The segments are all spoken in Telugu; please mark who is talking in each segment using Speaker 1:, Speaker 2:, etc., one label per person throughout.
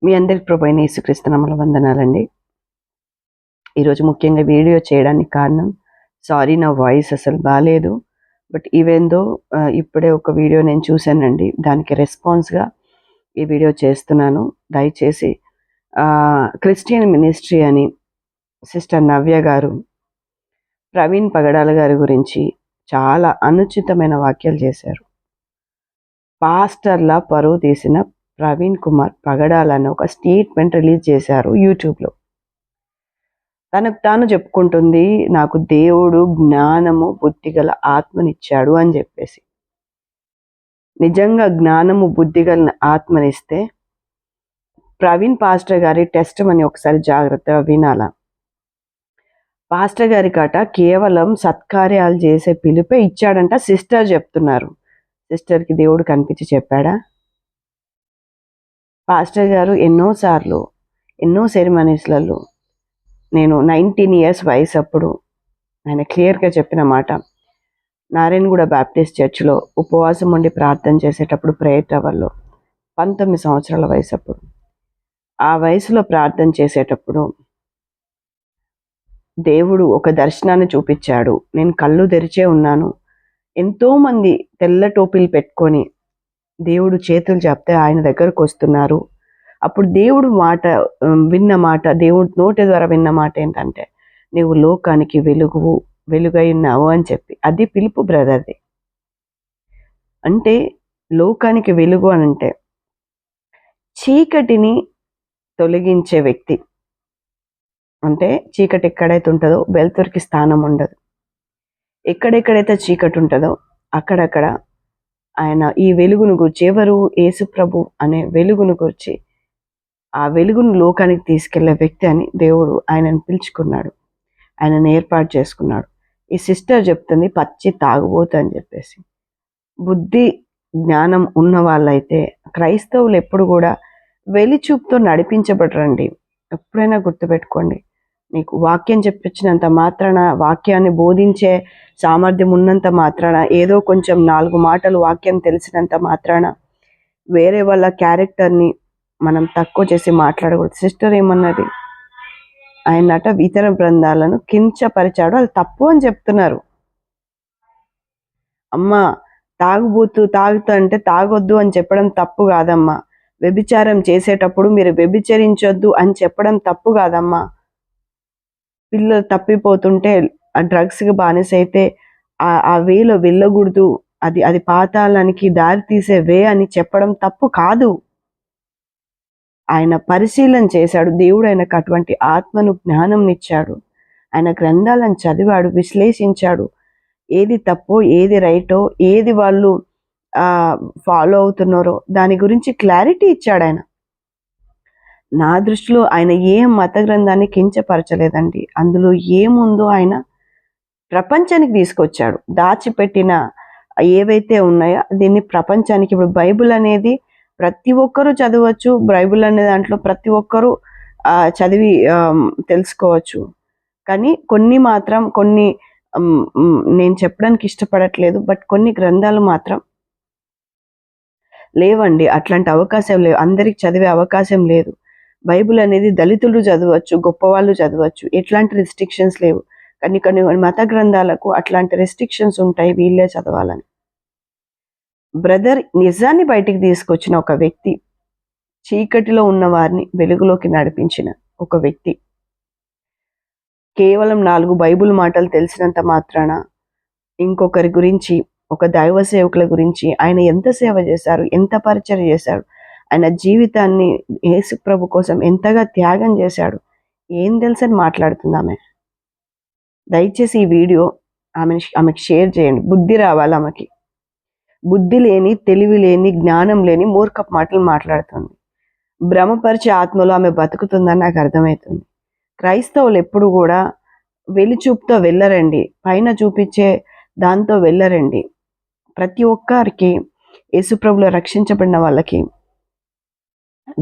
Speaker 1: మీ అందరికి ప్రభు అయిన యేసుక్రీస్తు నామములో వందనాలండి. ఈరోజు ముఖ్యంగా వీడియో చేయడానికి కారణం, సారీ నా వాయిస్ అసలు బాలేదు. బట్ ఈవెన్ దో ఇప్పుడే ఒక వీడియో నేను చూశానండి. దానికి రెస్పాన్స్గా ఈ వీడియో చేస్తున్నాను. దయచేసి క్రిస్టియన్ మినిస్ట్రీ అని సిస్టర్ నవ్య గారు ప్రవీణ్ పగడాల గారి గురించి చాలా అనుచితమైన వ్యాఖ్యలు చేశారు. పాస్టర్లా పరువు తీసిన ప్రవీణ్ కుమార్ పగడాల అని ఒక స్టేట్మెంట్ రిలీజ్ చేశారు యూట్యూబ్లో. తనకు తాను చెప్పుకుంటుంది, నాకు దేవుడు జ్ఞానము బుద్ధి గల ఆత్మనిచ్చాడు అని చెప్పేసి. నిజంగా జ్ఞానము బుద్ధి గల ఆత్మనిస్తే ప్రవీణ్ పాస్టర్ గారి టెస్ట్ అని ఒకసారి జాగ్రత్తగా వినాలా. పాస్టర్ గారి కాట కేవలం సత్కార్యాలు చేసే పిలుపే ఇచ్చాడంట సిస్టర్ చెప్తున్నారు. సిస్టర్కి దేవుడు కనిపించి చెప్పాడా? పాస్టర్ గారు ఎన్నోసార్లు ఎన్నో సెరిమనీస్లలో, నేను 19 years వయసు అప్పుడు ఆయన క్లియర్గా చెప్పిన మాట, నారాయణగూడ బ్యాప్టిస్ట్ చర్చ్లో ఉపవాసం ఉండి ప్రార్థన చేసేటప్పుడు ప్రేయర్ టవర్లో 19 సంవత్సరాల వయసు అప్పుడు, ఆ వయసులో ప్రార్థన చేసేటప్పుడు దేవుడు ఒక దర్శనాన్ని చూపించాడు. నేను కళ్ళు తెరిచే ఉన్నాను. ఎంతోమంది తెల్ల టోపీలు పెట్టుకొని దేవుడు చేతులు చెప్తే ఆయన దగ్గరకు వస్తున్నారు. అప్పుడు దేవుడు విన్న మాట, దేవుడు నోటి ద్వారా విన్న మాట ఏంటంటే, నీవు లోకానికి వెలుగై ఉన్నావు అని చెప్పి. అది పిలుపు బ్రదర్ది. అంటే లోకానికి వెలుగు అని అంటే చీకటిని తొలగించే వ్యక్తి. అంటే చీకటి ఎక్కడైతే ఉంటుందో వెలుతురికి స్థానం ఉండదు. ఎక్కడెక్కడైతే చీకటి ఉంటుందో అక్కడక్కడ ఆయన ఈ వెలుగును గురించి, ఎవరు యేసు ప్రభు అనే వెలుగును గురించి, ఆ వెలుగును లోకానికి తీసుకెళ్లే వ్యక్తి అని దేవుడు ఆయనను పిలుచుకున్నాడు, ఆయనను ఏర్పాటు చేసుకున్నాడు. ఈ సిస్టర్ చెప్తుంది పచ్చి తాగుబోతు అని చెప్పేసి. బుద్ధి జ్ఞానం ఉన్న వాళ్ళైతే, క్రైస్తవులు ఎప్పుడు కూడా వెలిచూపుతో నడిపించబడరండి. ఎప్పుడైనా గుర్తుపెట్టుకోండి. నీకు వాక్యం చెప్పించినంత మాత్రాన, వాక్యాన్ని బోధించే సామర్థ్యం ఉన్నంత మాత్రాన, ఏదో కొంచెం 4 మాటలు వాక్యం తెలిసినంత మాత్రాన వేరే వాళ్ళ క్యారెక్టర్ని మనం తక్కువ చేసి మాట్లాడకూడదు. సిస్టర్ ఏమన్నది, ఆయనట ఇతర బృందాలను కించపరిచాడు, అది తప్పు అని చెప్తున్నారు. అమ్మా, తాగుతా అంటే తాగొద్దు అని చెప్పడం తప్పు కాదమ్మా. వ్యభిచారం చేసేటప్పుడు మీరు వ్యభిచరించొద్దు అని చెప్పడం తప్పు కాదమ్మా. పిల్లలు తప్పిపోతుంటే ఆ డ్రగ్స్కి బానిసైతే ఆ వేలో వెళ్ళకూడదు, అది పాతాళానికి దారి తీసే వే అని చెప్పడం తప్పు కాదు. ఆయన పరిశీలన చేశాడు. దేవుడు ఆయనకు అటువంటి ఆత్మను, జ్ఞానంనిచ్చాడు. ఆయన గ్రంథాలను చదివాడు, విశ్లేషించాడు. ఏది తప్పో, ఏది రైటో, ఏది వాళ్ళు ఫాలో అవుతున్నారో దాని గురించి క్లారిటీ ఇచ్చాడు ఆయన. నా దృష్టిలో ఆయన ఏ మత గ్రంథాన్ని కించపరచలేదండి. అందులో ఏముందో ఆయన ప్రపంచానికి తీసుకొచ్చాడు. దాచిపెట్టిన ఏవైతే ఉన్నాయో దీన్ని ప్రపంచానికి, ఇప్పుడు బైబిల్ అనేది ప్రతి ఒక్కరూ చదవచ్చు. బైబిల్ అనే దాంట్లో ప్రతి ఒక్కరూ చదివి తెలుసుకోవచ్చు. కానీ కొన్ని నేను చెప్పడానికి ఇష్టపడట్లేదు, బట్ కొన్ని గ్రంథాలు మాత్రం లేవండి. అట్లాంటి అవకాశం లేవు. అందరికి చదివే అవకాశం లేదు. బైబిల్ అనేది దళితులు చదవచ్చు, గొప్పవాళ్ళు చదవచ్చు. ఎట్లాంటి రెస్ట్రిక్షన్స్ లేవు. కానీ కొన్ని మత గ్రంథాలకు అట్లాంటి రెస్ట్రిక్షన్స్ ఉంటాయి, వీళ్ళే చదవాలని. బ్రదర్ నిజాన్ని బయటికి తీసుకొచ్చిన ఒక వ్యక్తి, చీకటిలో ఉన్న వారిని వెలుగులోకి నడిపించిన ఒక వ్యక్తి. కేవలం 4 బైబిల్ మాటలు తెలిసినంత మాత్రాన ఇంకొకరి గురించి, ఒక దైవ సేవకుల గురించి ఆయన ఎంత సేవ చేశారు, ఎంత పరిచయం చేశాడు, ఆయన జీవితాన్ని యేసు ప్రభు కోసం ఎంతగా త్యాగం చేశాడు, ఏం తెలుసని మాట్లాడుతుంది. దయచేసి ఈ వీడియో ఆమెకి షేర్ చేయండి. బుద్ధి రావాలి ఆమెకి. బుద్ధి లేని, తెలివి లేని, జ్ఞానం లేని మూర్ఖపు మాటలు మాట్లాడుతుంది. భ్రమపరిచే ఆత్మలో ఆమె బతుకుతుందని నాకు అర్థమవుతుంది. క్రైస్తవులు ఎప్పుడు కూడా వెలిచూపుతో వెళ్ళరండి, పైన చూపించే దాంతో వెళ్ళరండి. ప్రతి ఒక్కరికి, యేసుప్రభులో రక్షించబడిన వాళ్ళకి,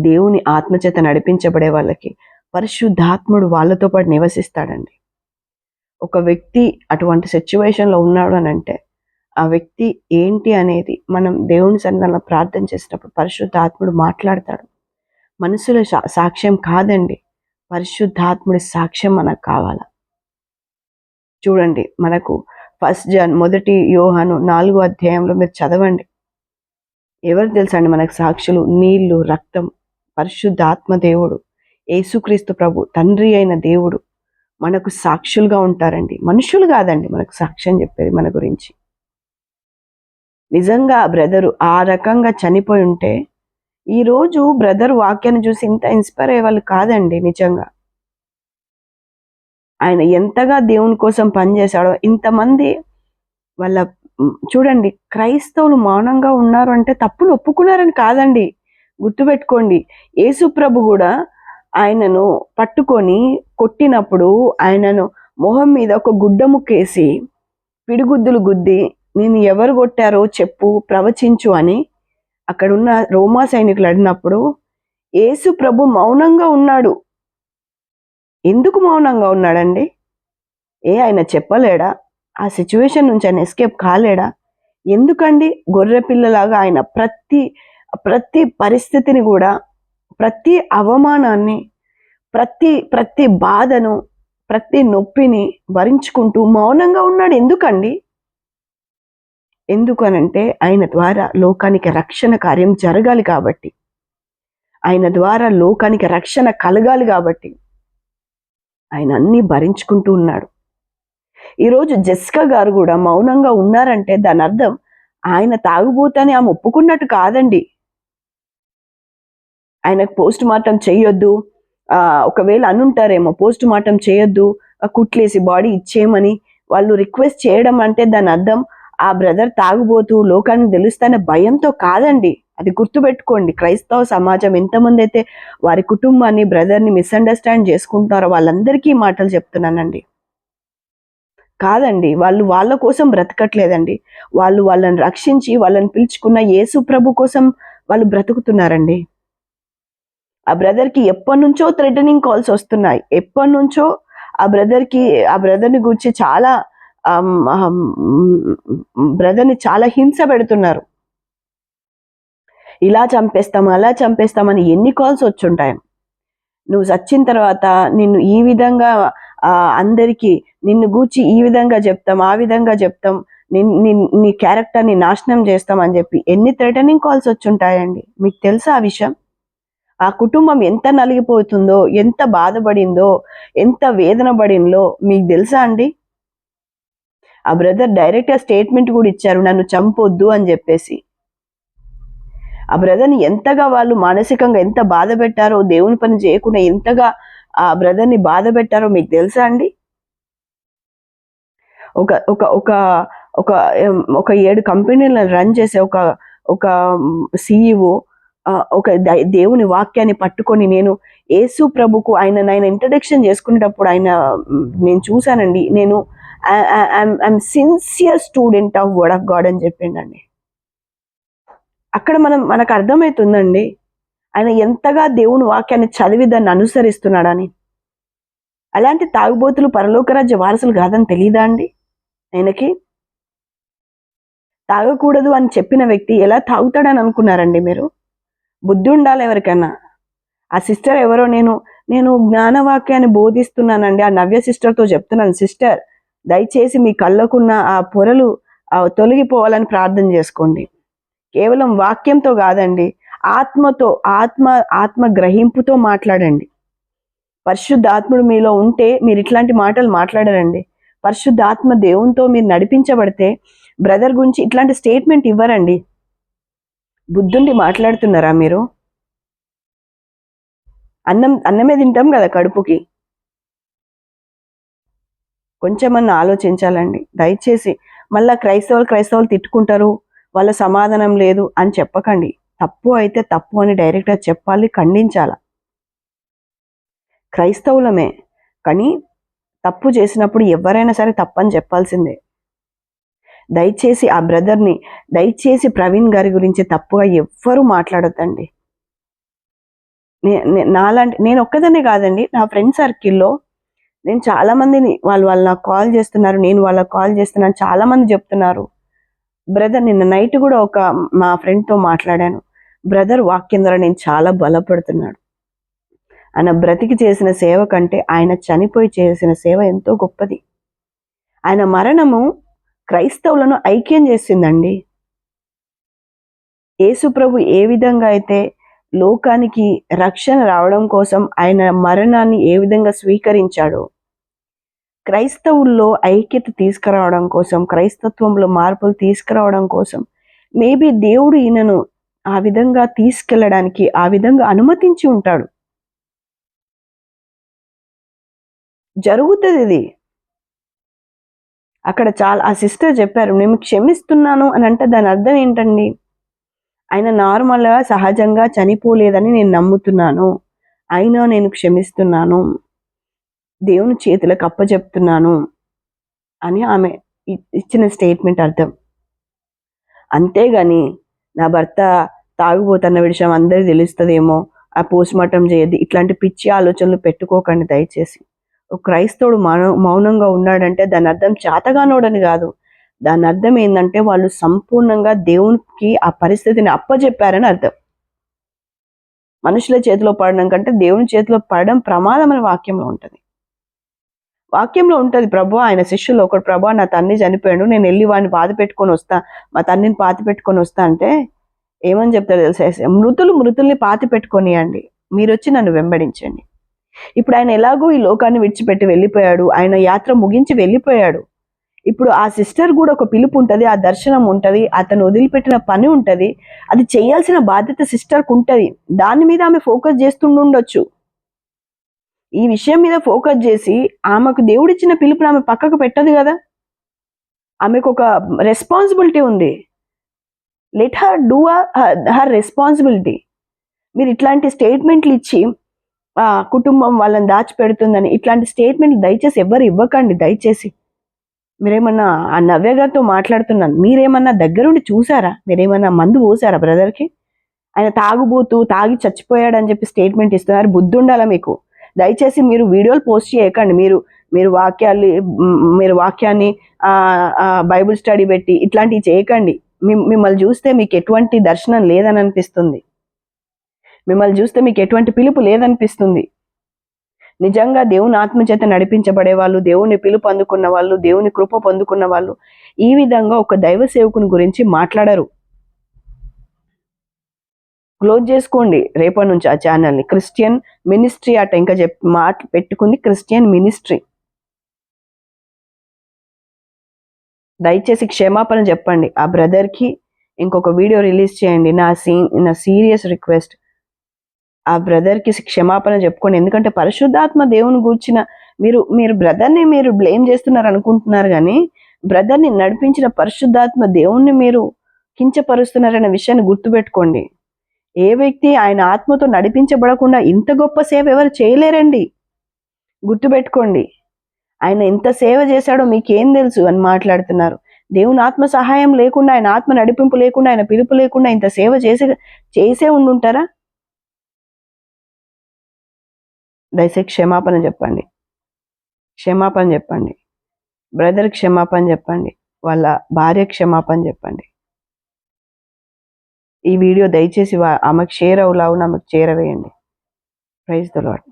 Speaker 1: దేవుని ఆత్మచేత నడిపించబడే వాళ్ళకి పరిశుద్ధాత్ముడు వాళ్ళతో పాటు నివసిస్తాడండి. ఒక వ్యక్తి అటువంటి సిచ్యువేషన్లో ఉన్నాడు అని అంటే ఆ వ్యక్తి ఏంటి అనేది మనం దేవుని సన్నిధానంలో ప్రార్థన చేసినప్పుడు పరిశుద్ధాత్ముడు మాట్లాడతాడు. మనుషుల సాక్ష్యం కాదండి, పరిశుద్ధాత్ముడి సాక్ష్యం మనకు కావాలా. చూడండి, మనకు 1 యోహాను 4వ అధ్యాయంలో మీరు చదవండి. ఎవరు తెలుసండి మనకు సాక్షులు? నీళ్లు, రక్తం, పరిశుద్ధాత్మ దేవుడు, యేసుక్రీస్తు ప్రభు, తండ్రి అయిన దేవుడు మనకు సాక్షులుగా ఉంటారండి. మనుషులు కాదండి మనకు సాక్ష్యం చెప్పేది మన గురించి. నిజంగా బ్రదరు ఆ రకంగా చనిపోయి ఉంటే ఈరోజు బ్రదర్ వాక్యాన్ని చూసి ఇంత ఇన్స్పైర్ అయ్యే వాళ్ళు కాదండి. నిజంగా ఆయన ఎంతగా దేవుని కోసం పనిచేశాడో. ఇంతమంది వాళ్ళ చూడండి, క్రైస్తవులు మౌనంగా ఉన్నారు అంటే తప్పును ఒప్పుకున్నారని కాదండి, గుర్తుపెట్టుకోండి. యేసు ప్రభు కూడా ఆయనను పట్టుకొని కొట్టినప్పుడు ఆయనను మొహం మీద ఒక గుడ్డ ముక్కేసి పిడిగుద్దులు గుద్ది, నేను ఎవరు కొట్టారో చెప్పు, ప్రవచించు అని అక్కడున్న రోమా సైనికులు అడిగినప్పుడు యేసు ప్రభు మౌనంగా ఉన్నాడు. ఎందుకు మౌనంగా ఉన్నాడండి? ఆయన చెప్పలేడా? ఆ సిచ్యువేషన్ నుంచి ఆయన ఎస్కేప్ కాలేడా? ఎందుకండి? గొర్రె పిల్లలాగా ఆయన ప్రతి పరిస్థితిని కూడా, ప్రతి అవమానాన్ని, ప్రతి బాధను, ప్రతి నొప్పిని భరించుకుంటూ మౌనంగా ఉన్నాడు. ఎందుకండి? ఎందుకనంటే ఆయన ద్వారా లోకానికి రక్షణ కార్యం జరగాలి కాబట్టి, ఆయన ద్వారా లోకానికి రక్షణ కలగాలి కాబట్టి ఆయన అన్నీ భరించుకుంటూ ఉన్నాడు. ఈరోజు జెస్కా గారు కూడా మౌనంగా ఉన్నారంటే దాని అర్థం ఆయన తాగుబోతని ఆమె ఒప్పుకున్నట్టు కాదండి. ఆయనకు పోస్ట్ మార్టం చేయొద్దు, ఒకవేళ అనుంటారేమో పోస్ట్ మార్టం చేయొద్దు, కుట్లేసి బాడీ ఇచ్చేయమని వాళ్ళు రిక్వెస్ట్ చేయడం అంటే దాని అర్థం ఆ బ్రదర్ తాగుబోతూ లోకానికి తెలుస్తానే భయంతో కాదండి. అది గుర్తుపెట్టుకోండి. క్రైస్తవ సమాజం ఎంతమంది అయితే వారి కుటుంబాన్ని, బ్రదర్ని మిస్అండర్స్టాండ్ చేసుకుంటున్నారో వాళ్ళందరికీ ఈ మాటలు చెప్తున్నానండి. కాదండి, వాళ్ళు వాళ్ళ కోసం బ్రతకట్లేదండి, వాళ్ళు వాళ్ళని రక్షించి వాళ్ళని పిలుచుకున్న యేసు ప్రభు కోసం వాళ్ళు బ్రతుకుతున్నారండి. ఆ బ్రదర్కి ఎప్పటి నుంచో థ్రెటనింగ్ కాల్స్ వస్తున్నాయి. ఎప్పటి నుంచో ఆ బ్రదర్ని గురించి చాలా బ్రదర్ని చాలా హింస పెడుతున్నారు. ఇలా చంపేస్తాం, అలా చంపేస్తామని ఎన్ని కాల్స్ వచ్చుంటాయి. నువ్వు చచ్చిన తర్వాత నిన్ను ఈ విధంగా అందరికీ నిన్ను గూర్చి ఈ విధంగా చెప్తాం, ఆ విధంగా చెప్తాం, నీ క్యారెక్టర్ని నాశనం చేస్తాం అని చెప్పి ఎన్ని థ్రెటనింగ్ కాల్స్ వచ్చుంటాయండి. మీకు తెలుసా ఆ విషయం? ఆ కుటుంబం ఎంత నలిగిపోతుందో, ఎంత బాధపడిందో, ఎంత వేదన పడిందో మీకు తెలుసా అండి? ఆ బ్రదర్ డైరెక్ట్గా స్టేట్మెంట్ కూడా ఇచ్చారు, నన్ను చంపొద్దు అని చెప్పేసి. ఆ బ్రదర్ని ఎంతగా వాళ్ళు మానసికంగా ఎంత బాధ పెట్టారో, దేవుని పని చేయకుండా ఎంతగా ఆ బ్రదర్ని బాధ పెట్టారో మీకు తెలుసా అండి? ఒక ఒక ఒక ఒక ఒక 7 కంపెనీలను రన్ చేసే ఒక CEO ఒక దేవుని వాక్యాన్ని పట్టుకొని, నేను యేసు ప్రభుకు ఆయన ఇంట్రడక్షన్ చేసుకునేటప్పుడు నేను చూశానండి, నేను I'm sincere student of word of God అని చెప్పిండండి. అక్కడ మనకు అర్థమవుతుందండి ఆయన ఎంతగా దేవుని వాక్యాన్ని చదివి దాన్ని అనుసరిస్తున్నాడని. అలాంటి తాగుబోతులు పరలోకరాజ్య వారసులు కాదని తెలియదా అండి ఆయనకి? తాగకూడదు అని చెప్పిన వ్యక్తి ఎలా తాగుతాడని అనుకున్నారండి మీరు? బుద్ధి ఉండాలి ఎవరికైనా. ఆ సిస్టర్ ఎవరో, నేను జ్ఞానవాక్యాన్ని బోధిస్తున్నానండి, ఆ నవ్య సిస్టర్తో చెప్తున్నాను, సిస్టర్ దయచేసి మీ కళ్ళకున్న ఆ పొరలు తొలగిపోవాలని ప్రార్థన చేసుకోండి. కేవలం వాక్యంతో కాదండి, ఆత్మతో, ఆత్మ గ్రహింపుతో మాట్లాడండి. పరిశుద్ధాత్ముడు మీలో ఉంటే మీరు ఇట్లాంటి మాటలు మాట్లాడారండి. పరిశుద్ధాత్మ దేవునితో మీరు నడిపించబడితే బ్రదర్ గురించి ఇట్లాంటి స్టేట్మెంట్ ఇవ్వరండి. బుద్ధుండి మాట్లాడుతున్నారా మీరు? అన్నమే తింటాం కదా కడుపుకి. కొంచెమన్నా ఆలోచించాలండి దయచేసి. మళ్ళా క్రైస్తవులు తిట్టుకుంటారు, వాళ్ళ సమాధానం లేదు అని చెప్పకండి. తప్పు అయితే తప్పు అని డైరెక్ట్గా చెప్పాలి, ఖండించాల. క్రైస్తవులమే కానీ తప్పు చేసినప్పుడు ఎవరైనా సరే తప్పని చెప్పాల్సిందే. దయచేసి ఆ బ్రదర్ని, దయచేసి ప్రవీణ్ గారి గురించి తప్పుగా ఎవ్వరూ మాట్లాడొద్దండి. నేను ఒక్కదాన్నే కాదండి, నా ఫ్రెండ్ సర్కిల్లో నేను చాలా మందిని, వాళ్ళు నాకు కాల్ చేస్తున్నారు, నేను వాళ్ళకి కాల్ చేస్తున్నాను, చాలా మంది చెప్తున్నారు. బ్రదర్ నిన్న నైట్ కూడా మా ఫ్రెండ్తో మాట్లాడాను, బ్రదర్ వాక్యం ద్వారా నేను చాలా బలపడుతున్నాడు. ఆయన బ్రతికి చేసిన సేవ కంటే ఆయన చనిపోయి చేసిన సేవ ఎంతో గొప్పది. ఆయన మరణము క్రైస్తవులను ఐక్యం చేసిందండి. యేసు ప్రభు ఏ విధంగా అయితే లోకానికి రక్షణ రావడం కోసం ఆయన మరణాన్ని ఏ విధంగా స్వీకరించాడో, క్రైస్తవుల్లో ఐక్యత తీసుకురావడం కోసం, క్రైస్తత్వంలో మార్పులు తీసుకురావడం కోసం మేబీ దేవుడు ఈయనను ఆ విధంగా తీసుకెళ్ళడానికి ఆ విధంగా అనుమతించి ఉంటాడు. జరుగుతుంది ఇది. అక్కడ చాలా ఆ సిస్టర్ చెప్పారు, నేను క్షమిస్తున్నాను అని అంటే దాని అర్థం ఏంటండి? ఆయన నార్మల్గా సహజంగా చనిపోలేదని నేను నమ్ముతున్నాను, అయినా నేను క్షమిస్తున్నాను, దేవుని చేతులకు అప్పచెప్తున్నాను అని ఆమె ఇచ్చిన స్టేట్మెంట్ అర్థం. అంతేగాని నా భర్త తాగుబోతున్న విషయం అందరికీ తెలుస్తుందేమో, ఆ పోస్ట్ మార్టం చేయద్దు, ఇట్లాంటి పిచ్చి ఆలోచనలు పెట్టుకోకండి దయచేసి. ఒక క్రైస్తవుడు మౌనంగా ఉన్నాడంటే దాని అర్థం చేతగానోడని కాదు. దాని అర్థం ఏంటంటే వాళ్ళు సంపూర్ణంగా దేవునికి ఆ పరిస్థితిని అప్పచెప్పారని అర్థం. మనుషుల చేతిలో పడడం కంటే దేవుని చేతిలో పడడం ప్రమాదం అని వాక్యంలో ఉంటుంది. వాక్యంలో ఉంటుంది, ప్రభు ఆయన శిష్యులు ఒకడు, ప్రభు నా తండ్రి చనిపోయాడు, నేను వెళ్ళి వాడిని పాత పెట్టుకొని వస్తా, మా తండ్రిని పాతి పెట్టుకొని వస్తా అంటే ఏమని చెప్తారు తెలుసా? మృతుల్ని పాతి పెట్టుకొనియండి, మీరు వచ్చి నన్ను వెంబడించండి. ఇప్పుడు ఆయన ఎలాగో ఈ లోకాన్ని విడిచిపెట్టి వెళ్ళిపోయాడు, ఆయన యాత్ర ముగించి వెళ్ళిపోయాడు. ఇప్పుడు ఆ సిస్టర్ కూడా ఒక పిలుపు ఉంటుంది, ఆ దర్శనం ఉంటుంది, అతను వదిలిపెట్టిన పని ఉంటుంది, అది చేయాల్సిన బాధ్యత సిస్టర్కి ఉంటుంది. దాని మీద ఆమె ఫోకస్ చేస్తుండొచ్చు. ఈ విషయం మీద ఫోకస్ చేసి ఆమెకు దేవుడిచ్చిన పిలుపుని ఆమె పక్కకు పెట్టదు కదా. ఆమెకు ఒక రెస్పాన్సిబిలిటీ ఉంది. Let her do her responsibility. మీరు ఇట్లాంటి స్టేట్మెంట్లు ఇచ్చి కుటుంబం వాళ్ళని దాచిపెడుతుందని ఇట్లాంటి స్టేట్మెంట్లు దయచేసి ఎవరు ఇవ్వకండి. దయచేసి మీరేమన్నా ఆ నవ్య గారితో మాట్లాడుతున్నాను, మీరేమన్నా దగ్గరుండి చూసారా? మీరేమన్నా మందు పోసారా బ్రదర్కి? ఆయన తాగి చచ్చిపోయాడని చెప్పి స్టేట్మెంట్ ఇస్తున్నారు. బుద్ధి ఉండాలా మీకు? దయచేసి మీరు వీడియోలు పోస్ట్ చేయకండి. మీరు వాక్యాన్ని బైబుల్ స్టడీ పెట్టి ఇట్లాంటివి చేయకండి. మిమ్మల్ని చూస్తే మీకు ఎటువంటి దర్శనం లేదని అనిపిస్తుంది, మిమ్మల్ని చూస్తే మీకు ఎటువంటి పిలుపు లేదనిపిస్తుంది. నిజంగా దేవుని ఆత్మచేత నడిపించబడే వాళ్ళు, దేవుని పిలుపు అందుకున్న వాళ్ళు, దేవుని కృప పొందుకున్న వాళ్ళు ఈ విధంగా ఒక దైవ సేవకుని గురించి మాట్లాడరు. క్లోజ్ చేసుకోండి రేపటి నుంచి ఆ ఛానల్ని. క్రిస్టియన్ మినిస్ట్రీ అట ఇంకా పెట్టుకుంది, క్రిస్టియన్ మినిస్ట్రీ. దయచేసి క్షమాపణ చెప్పండి ఆ బ్రదర్కి. ఇంకొక వీడియో రిలీజ్ చేయండి. నా సీరియస్ రిక్వెస్ట్, ఆ బ్రదర్కి క్షమాపణ చెప్పుకోండి. ఎందుకంటే పరిశుద్ధాత్మ దేవుని గూర్చిన మీరు బ్రదర్ని మీరు బ్లేమ్ చేస్తున్నారు అనుకుంటున్నారు, కానీ బ్రదర్ని నడిపించిన పరిశుద్ధాత్మ దేవుణ్ణి మీరు కించపరుస్తున్నారనే విషయాన్ని గుర్తుపెట్టుకోండి. ఏ వ్యక్తి ఆయన ఆత్మతో నడిపించబడకుండా ఇంత గొప్ప సేవ ఎవరు చేయలేరండి. గుర్తుపెట్టుకోండి. ఆయన ఎంత సేవ చేశాడో మీకేం తెలుసు అని మాట్లాడుతున్నారు. దేవుని ఆత్మ సహాయం లేకుండా, ఆయన ఆత్మ నడిపింపు లేకుండా, ఆయన పిలుపు లేకుండా ఇంత సేవ చేసే ఉండుంటారా? దయచేసి క్షమాపణ చెప్పండి. బ్రదర్ క్షమాపణ చెప్పండి, వాళ్ళ భార్య క్షమాపణ చెప్పండి. ఈ వీడియో దయచేసి ఆమెకు షేర్ అవులావు ఆమెకు చేరవేయండి. Praise the lord.